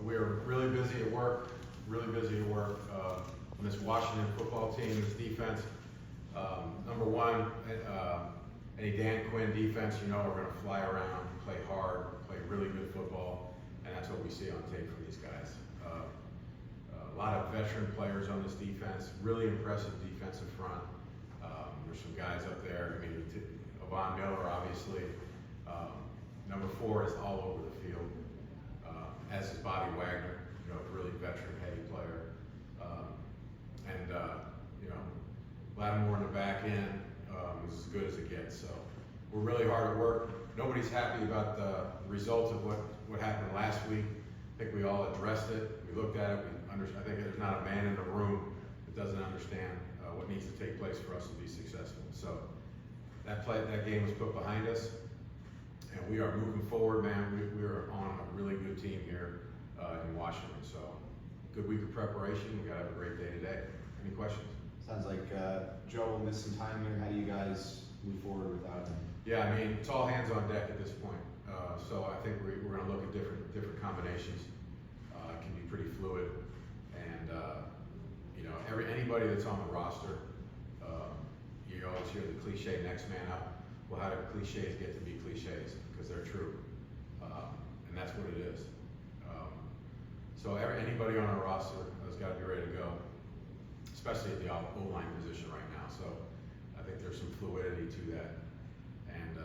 we're really busy at work, really busy at work. On this Washington football team, this defense, number one, any Dan Quinn defense, you know, we're going to fly around, play hard, play really good football, and that's what we see on tape from these guys. A lot of veteran players on this defense, really impressive defensive front. There's some guys up there. I mean, Von Miller, obviously. Number 4 is all over the field, as is Bobby Wagner, you know, a really veteran-heavy player. You know, Lattimore in the back end is as good as it gets. So we're really hard at work. Nobody's happy about the results of what happened last week. I think we all addressed it. We looked at it. I think there's not a man in the room that doesn't understand what needs to take place for us to be successful. So that game was put behind us, and we are moving forward, man. We are on a really good team here in Washington. So good week of preparation. We got to have a great day today. Any questions? Sounds like Joe will miss some time here. How do you guys move forward without him? Yeah, I mean, it's all hands on deck at this point. So I think we're going to look at different combinations. It can be pretty fluid, and you know, anybody that's on the roster, you always hear the cliche "next man up." Well, how do cliches get to be cliches? Because they're true, and that's what it is. So anybody on our roster has got to be ready to go, especially at the O-line position right now. So I think there's some fluidity to that. And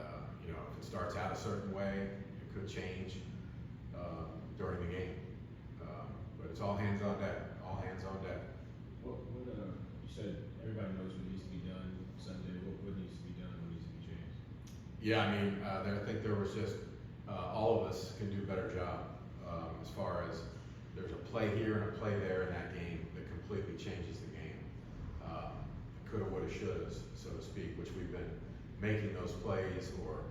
you know, if it starts out a certain way, it could change during the game. But it's all hands on deck. All hands on deck. You said everybody knows what needs to be done Sunday. What needs to be done? What needs to be changed? Yeah, I mean, I think there was just all of us can do a better job as far as there's a play here and a play there in that game that completely changes the game. Coulda, woulda, shouldas, so to speak, which we've been making those plays or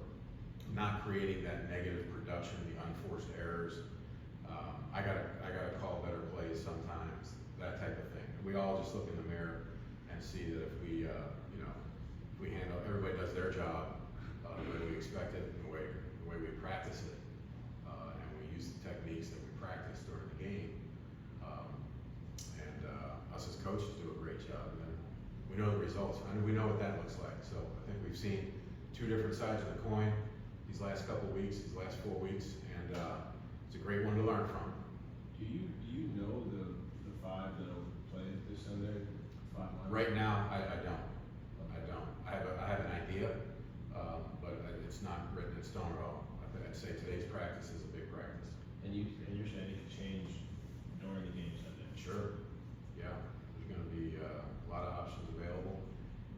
not creating that negative production, the unforced errors. I gotta call better plays sometimes, that type of thing. We all just look in the mirror and see that if we, you know, if we handle, everybody does their job the way we expect it, and the way we practice it, and we use the techniques that we practice during the game. Us as coaches do a great job, and then we know the results. I mean, we know what that looks like. So I think we've seen 2 different sides of the coin these last couple weeks, these last 4 weeks, and it's a great one to learn from. Do you know the 5 that'll play this Sunday? 5 lines? Right now, I don't. I have an idea, but it's not written in stone at all. I'd say today's practice is a big practice. And you're saying it can change during the game Sunday? Sure. Yeah. There's going to be a lot of options available,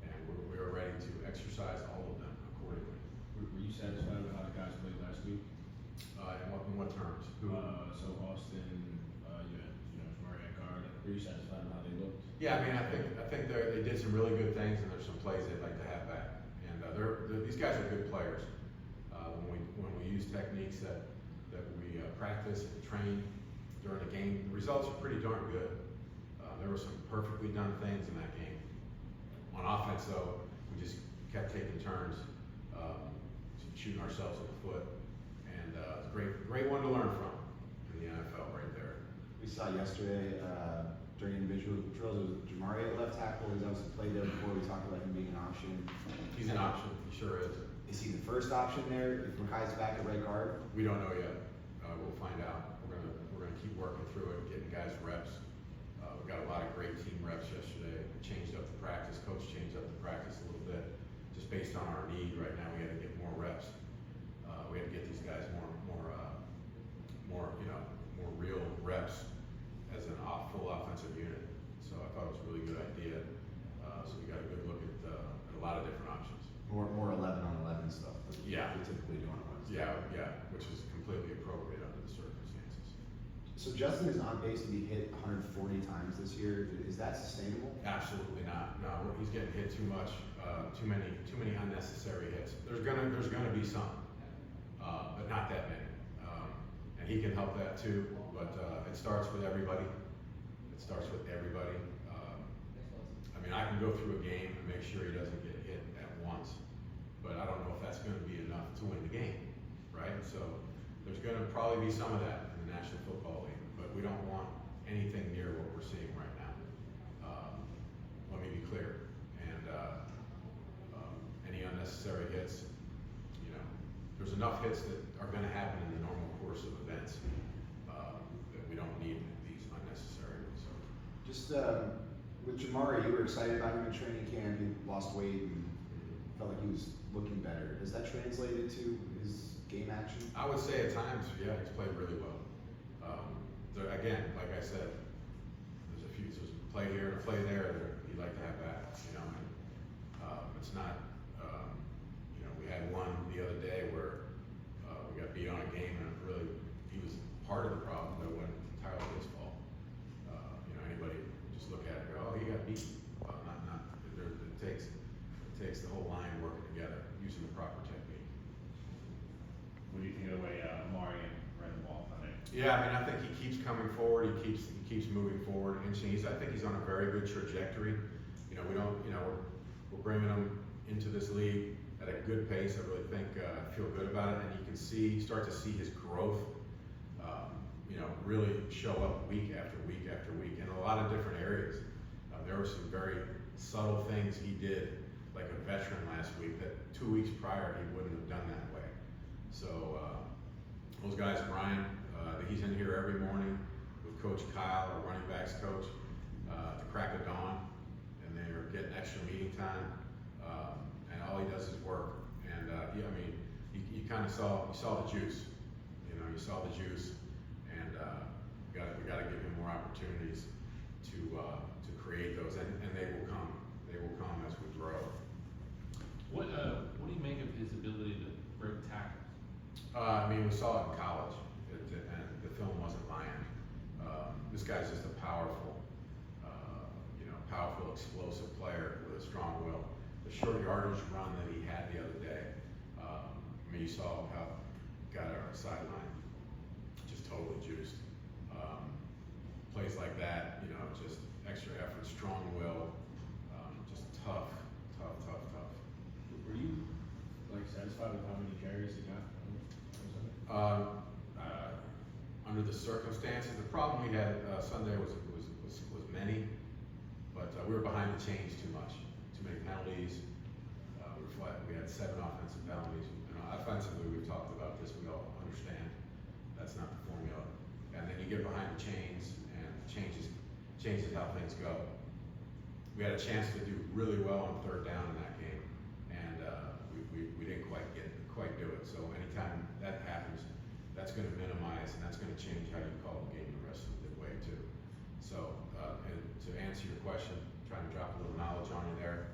and we're ready to exercise all of them accordingly. Were you satisfied with how the guys played last week? In what terms? So Austin, you had Jamari Eckhart. Were you satisfied with how they looked? Yeah, I mean, I think they did some really good things, and there's some plays they'd like to have back. And these guys are good players. When we use techniques that we practice and train during the game, the results are pretty darn good. There were some perfectly done things in that game. On offense, though, we just kept taking turns, shooting ourselves in the foot, and it's a great one to learn from in the NFL right there. We saw yesterday during individual drills, it was Jamari at left tackle. He's obviously played there before. We talked about him being an option. He's an option, he sure is. Is he the first option there if Makai's back at right guard? We don't know yet. We'll find out. We're gonna keep working through it, getting guys reps. We got a lot of great team reps yesterday. We changed up the practice. Coach changed up the practice a little bit, just based on our need right now. We had to get more reps. We had to get these guys more more real reps as a full offensive unit. So I thought it was a really good idea. So we got a good look at a lot of different options. More 11 on 11 stuff. Yeah. We typically do on Wednesday. Yeah, which is completely appropriate under the circumstances. So Justin is on pace to be hit 140 times this year. Is that sustainable? Absolutely not. No, he's getting hit too much. Too many unnecessary hits. There's gonna be some, but not that many. And he can help that too. But it starts with everybody. I mean, I can go through a game and make sure he doesn't get hit at once, but I don't know if that's going to be enough to win the game, right? So there's going to probably be some of that in the National Football League, but anything near what we're seeing right now. Let me be clear. And any unnecessary hits, you know, there's enough hits that are going to happen in the normal course of events that we don't need these unnecessary ones. So. Just with Jamari, you were excited about him in training camp. He lost weight and felt like he was looking better. Has that translated to his game action? I would say at times, yeah, he's played really well. Again, like I said, there's a play here and a play there that he'd like to have back, you know. And, it's not, you know, we had one the other day where we got beat on a game, and really he was part of the problem, but it wasn't entirely his fault. You know, anybody just look at it and go, oh, he got beat. Well, it takes the whole line working together, using the proper technique. What do you think of the way Amari and Brendan Wall Sunday? Yeah, I mean, I think he keeps coming forward. He keeps moving forward, and I think he's on a very good trajectory. You know, we're bringing him into this league at a good pace. I really think feel good about it, and you can start to see his growth. You know, really show up week after week after week in a lot of different areas. There were some very subtle things he did, like a veteran last week that 2 weeks prior he wouldn't have done that way. So those guys, Brian, he's in here every morning with Coach Kyle, our running backs coach, at the crack of dawn, and they're getting extra meeting time, and all he does is work. And yeah, I mean, you kind of saw the juice. You know, you saw the juice, and we got to give him more opportunities to create those, and they will come. They will come as we grow. What do you make of his ability to break tackles? I mean, we saw it in college, and the film wasn't lying. This guy's just a powerful, explosive player with a strong will. The short yardage run that he had the other day, I mean, you saw how he got our sideline just totally juiced. Plays like that, you know, just extra effort, strong will, just tough. Were you like satisfied with how many carries he got? Under the circumstances, the problem we had Sunday was many, but we were behind the chains too much, too many penalties. We were flat. We had 7 offensive penalties. You know, offensively, we've talked about this. We all understand that's not the formula. And then you get behind the chains, and changes how things go. We had a chance to do really well on 3rd down in that game, and we didn't quite do it. So anytime that happens, that's going to minimize, and that's going to change how you call the game the rest of the way too. So, and to answer your question, trying to drop a little knowledge on you there.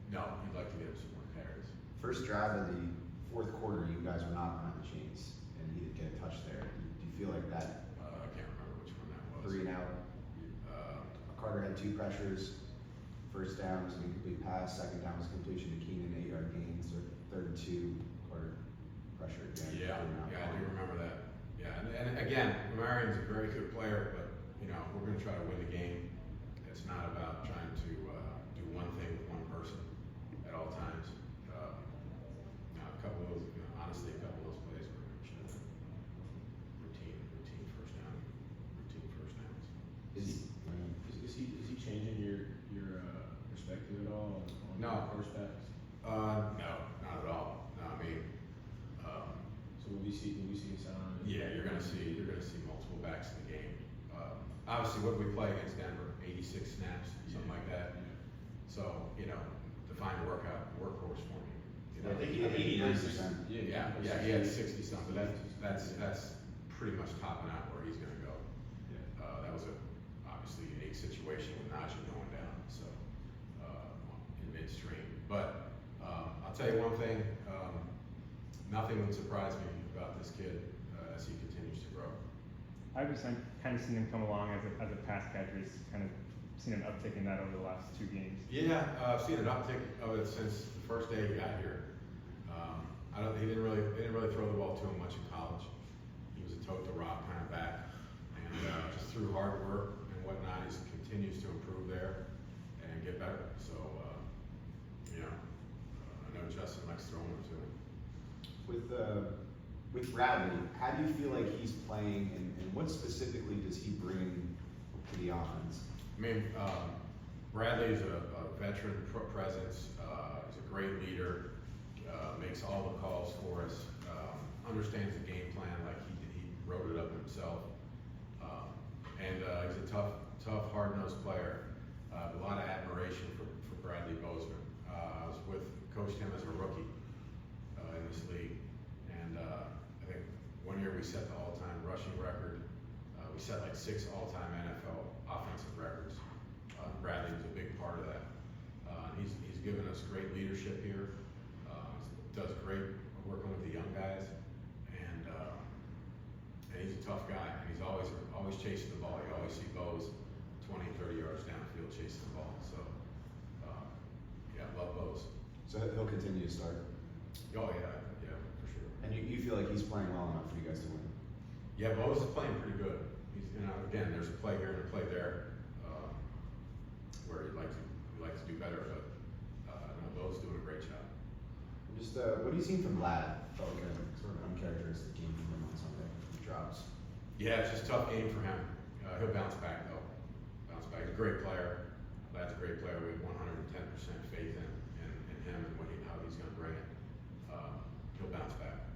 No, you'd like to get him some more carries. First drive of the 4th quarter, you guys were not behind the chains, and he didn't get a touch there. Do you feel like that? I can't remember which one that was. 3 and out. Carter had 2 pressures. First down was an incomplete pass. Second down was completion to Keenan, 8-yard gains. Or 3rd and 2, Carter pressure again. Yeah, I do remember that. Yeah, and again, Marion's a very good player, but you know, we're going to try to win the game. It's not about trying to do one thing with one person at all times. A couple of those, you know, honestly, a couple of those plays were routine first downs. Is he changing your perspective at all on No. horseback? No, not at all. No, I mean, So will we see a sound? yeah, you're gonna see multiple backs in the game. Obviously, what did we play against Denver? 86 snaps, something like that. Yeah. So, you know, define a workhorse for me. You know? I think he had 89%. Yeah, he had 60 something. That's pretty much topping out where he's gonna go. Yeah. That was obviously unique situation with Najee going down, so in midstream. But I'll tell you one thing. Nothing would surprise me about this kid as he continues to grow. I've just kind of seen him come along as a pass catcher. He's kind of seen an uptick in that over the last 2 games. Yeah, I've seen an uptick of it since the first day he got here. They didn't really throw the ball to him much in college. He was a tote to rock kind of back, and just through hard work and whatnot, he continues to improve there and get better. So, you know, I know Justin likes throwing him to him. With with Bradley, how do you feel like he's playing, and what specifically does he bring to the offense? I mean, Bradley is a veteran presence. He's a great leader. Makes all the calls for us. Understands the game plan like he wrote it up himself. And he's a tough, hard-nosed player. A lot of admiration for Bradley Bozeman. I was coached him as a rookie in this league, and I think one year we set the all-time rushing record. We set like 6 all-time NFL offensive records. Bradley was a big part of that. He's given us great leadership here. Does great working with the young guys, and he's a tough guy. And he's always chasing the ball. You always see Bose 20, 30 yards downfield chasing the ball. So yeah, love Bose. So he'll continue to start, Oh yeah, for sure. and you feel like he's playing well enough for you guys to win. Yeah, Bose is playing pretty good. He's, again, there's a play here and a play there, where he'd like to do better, but no, Bose is doing a great job. Just what do you seen from Vlad? Felt like a sort of uncharacteristic game from him on Sunday. He drops. Yeah, it's just a tough game for him. He'll bounce back though. Bounce back. He's a great player. Vlad's a great player. We have 110% faith in him and how he's going to bring it. He'll bounce back.